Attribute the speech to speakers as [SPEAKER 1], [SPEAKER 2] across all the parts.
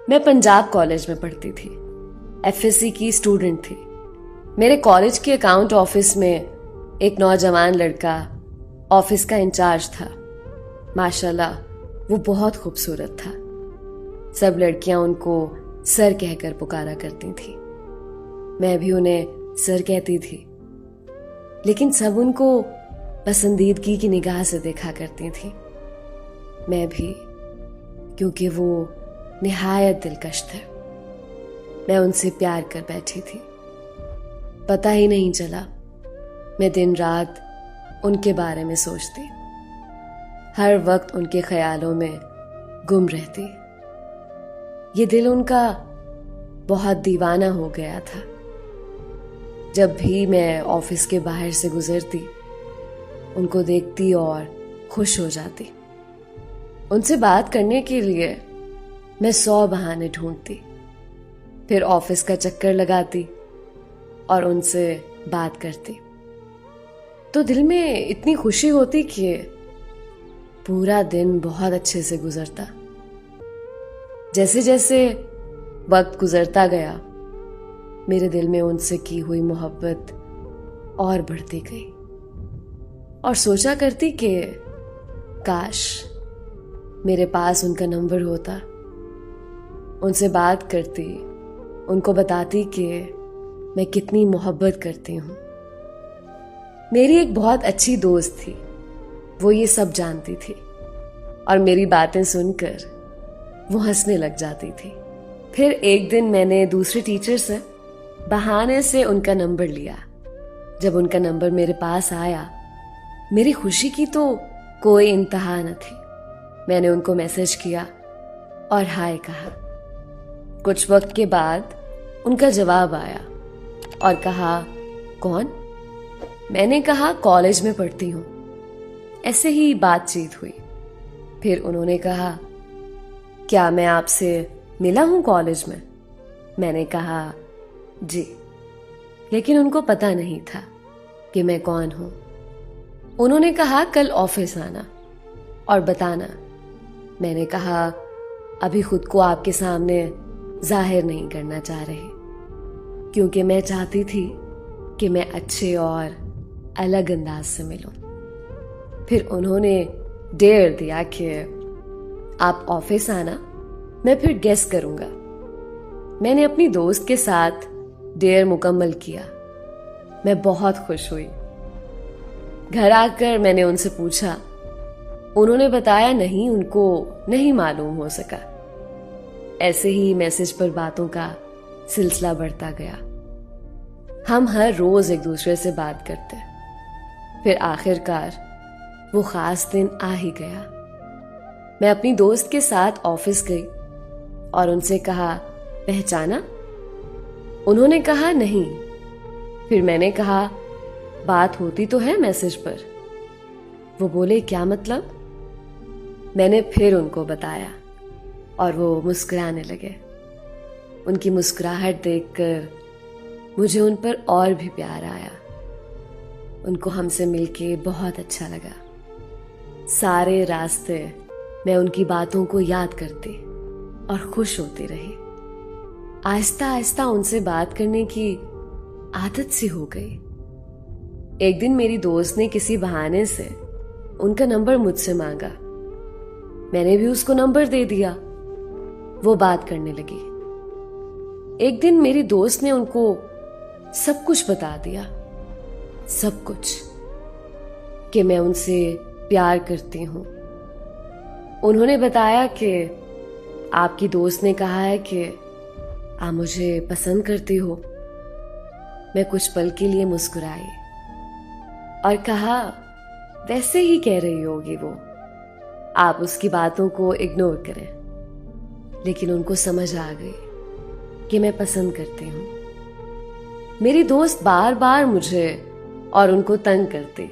[SPEAKER 1] मैं पंजाब कॉलेज में पढ़ती थी। एफएससी की स्टूडेंट थी। मेरे कॉलेज के अकाउंट ऑफिस में एक नौजवान लड़का ऑफिस का इंचार्ज था। माशाल्लाह वो बहुत खूबसूरत था। सब लड़कियां उनको सर कहकर पुकारा करती थी। मैं भी उन्हें सर कहती थी, लेकिन सब उनको पसंदीदगी की निगाह से देखा करती थी। मैं भी, क्योंकि वो निहायत दिलकश थे। मैं उनसे प्यार कर बैठी थी। पता ही नहीं चला, मैं दिन रात उनके बारे में सोचती, हर वक्त उनके ख्यालों में गुम रहती। ये दिल उनका बहुत दीवाना हो गया था। जब भी मैं ऑफिस के बाहर से गुजरती, उनको देखती और खुश हो जाती। उनसे बात करने के लिए मैं 100 बहाने ढूंढती, फिर ऑफिस का चक्कर लगाती और उनसे बात करती। तो दिल में इतनी खुशी होती कि पूरा दिन बहुत अच्छे से गुजरता। जैसे जैसे वक्त गुजरता गया, मेरे दिल में उनसे की हुई मोहब्बत और बढ़ती गई और सोचा करती कि काश मेरे पास उनका नंबर होता। उनसे बात करती, उनको बताती कि मैं कितनी मोहब्बत करती हूँ। मेरी एक बहुत अच्छी दोस्त थी, वो ये सब जानती थी और मेरी बातें सुनकर वो हंसने लग जाती थी। फिर एक दिन मैंने दूसरे टीचर से बहाने से उनका नंबर लिया। जब उनका नंबर मेरे पास आया, मेरी खुशी की तो कोई इंतहा न थी। मैंने उनको मैसेज किया और हाय कहा। कुछ वक्त के बाद उनका जवाब आया और कहा, कौन? मैंने कहा, कॉलेज में पढ़ती हूँ। ऐसे ही बातचीत हुई। फिर उन्होंने कहा, क्या मैं आपसे मिला हूँ कॉलेज में? मैंने कहा, जी। लेकिन उनको पता नहीं था कि मैं कौन हूँ। उन्होंने कहा, कल ऑफिस आना और बताना। मैंने कहा, अभी खुद को आपके सामने जाहिर नहीं करना चाह रही, क्योंकि मैं चाहती थी कि मैं अच्छे और अलग अंदाज से मिलूं। फिर उन्होंने डेयर दिया कि आप ऑफिस आना, मैं फिर गेस करूंगा। मैंने अपनी दोस्त के साथ डेयर मुकम्मल किया। मैं बहुत खुश हुई। घर आकर मैंने उनसे पूछा। उन्होंने बताया नहीं, उनको नहीं मालूम हो सका। ऐसे ही मैसेज पर बातों का सिलसिला बढ़ता गया। हम हर रोज एक दूसरे से बात करते। फिर आखिरकार वो खास दिन आ ही गया। मैं अपनी दोस्त के साथ ऑफिस गई और उनसे कहा, पहचाना? उन्होंने कहा, नहीं। फिर मैंने कहा, बात होती तो है मैसेज पर। वो बोले, क्या मतलब? मैंने फिर उनको बताया और वो मुस्कुराने लगे। उनकी मुस्कुराहट देखकर मुझे उन पर और भी प्यार आया। उनको हमसे मिलके बहुत अच्छा लगा। सारे रास्ते मैं उनकी बातों को याद करती और खुश होती रही। आहिस्ता आहिस्ता उनसे बात करने की आदत सी हो गई। एक दिन मेरी दोस्त ने किसी बहाने से उनका नंबर मुझसे मांगा। मैंने भी उसको नंबर दे दिया। वो बात करने लगी। एक दिन मेरी दोस्त ने उनको सब कुछ बता दिया, सब कुछ, कि मैं उनसे प्यार करती हूँ। उन्होंने बताया कि आपकी दोस्त ने कहा है कि आप मुझे पसंद करती हो। मैं कुछ पल के लिए मुस्कुराई और कहा, वैसे ही कह रही होगी वो, आप उसकी बातों को इग्नोर करें। लेकिन उनको समझ आ गई कि मैं पसंद करती हूँ। मेरी दोस्त बार बार मुझे और उनको तंग करती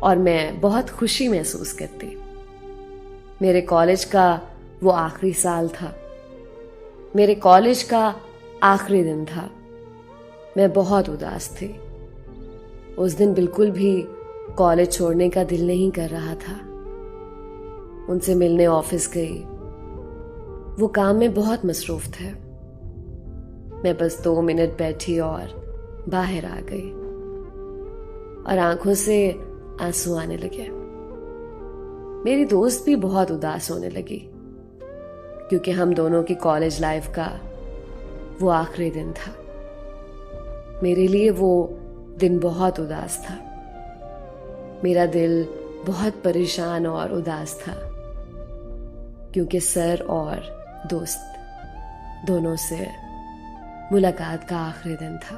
[SPEAKER 1] और मैं बहुत खुशी महसूस करती। मेरे कॉलेज का वो आखिरी साल था। मेरे कॉलेज का आखिरी दिन था। मैं बहुत उदास थी। उस दिन बिल्कुल भी कॉलेज छोड़ने का दिल नहीं कर रहा था। उनसे मिलने ऑफिस गई। वो काम में बहुत मसरूफ थे। मैं बस 2 मिनट बैठी और बाहर आ गई और आंखों से आंसू आने लगे। मेरी दोस्त भी बहुत उदास होने लगी क्योंकि हम दोनों की कॉलेज लाइफ का वो आखिरी दिन था। मेरे लिए वो दिन बहुत उदास था। मेरा दिल बहुत परेशान और उदास था क्योंकि सर और दोस्त दोनों से मुलाकात का आखिरी दिन था।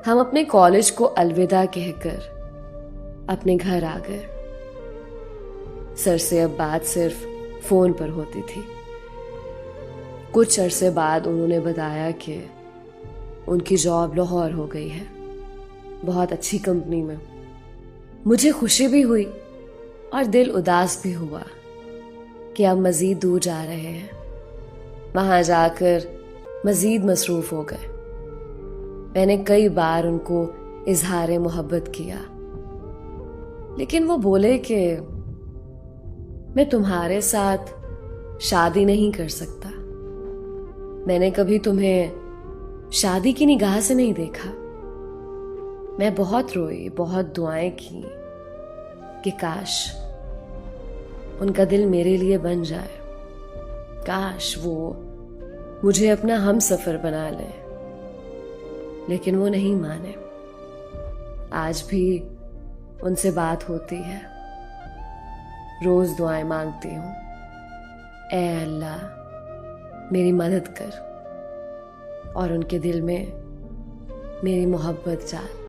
[SPEAKER 1] हम अपने कॉलेज को अलविदा कहकर अपने घर आ गए। सर से अब बात सिर्फ फोन पर होती थी। कुछ अरसे बाद उन्होंने बताया कि उनकी जॉब लाहौर हो गई है, बहुत अच्छी कंपनी में। मुझे खुशी भी हुई और दिल उदास भी हुआ कि अब मजीद दूर जा रहे हैं। वहां जाकर मजीद मसरूफ हो गए। मैंने कई बार उनको इजहार मोहब्बत किया, लेकिन वो बोले कि मैं तुम्हारे साथ शादी नहीं कर सकता। मैंने कभी तुम्हें शादी की निगाह से नहीं देखा। मैं बहुत रोई, बहुत दुआएं की कि काश उनका दिल मेरे लिए बन जाए, काश वो मुझे अपना हम सफर बना ले, लेकिन वो नहीं माने। आज भी उनसे बात होती है, रोज दुआएं मांगती हूं, ऐ अल्लाह मेरी मदद कर और उनके दिल में मेरी मोहब्बत डाल।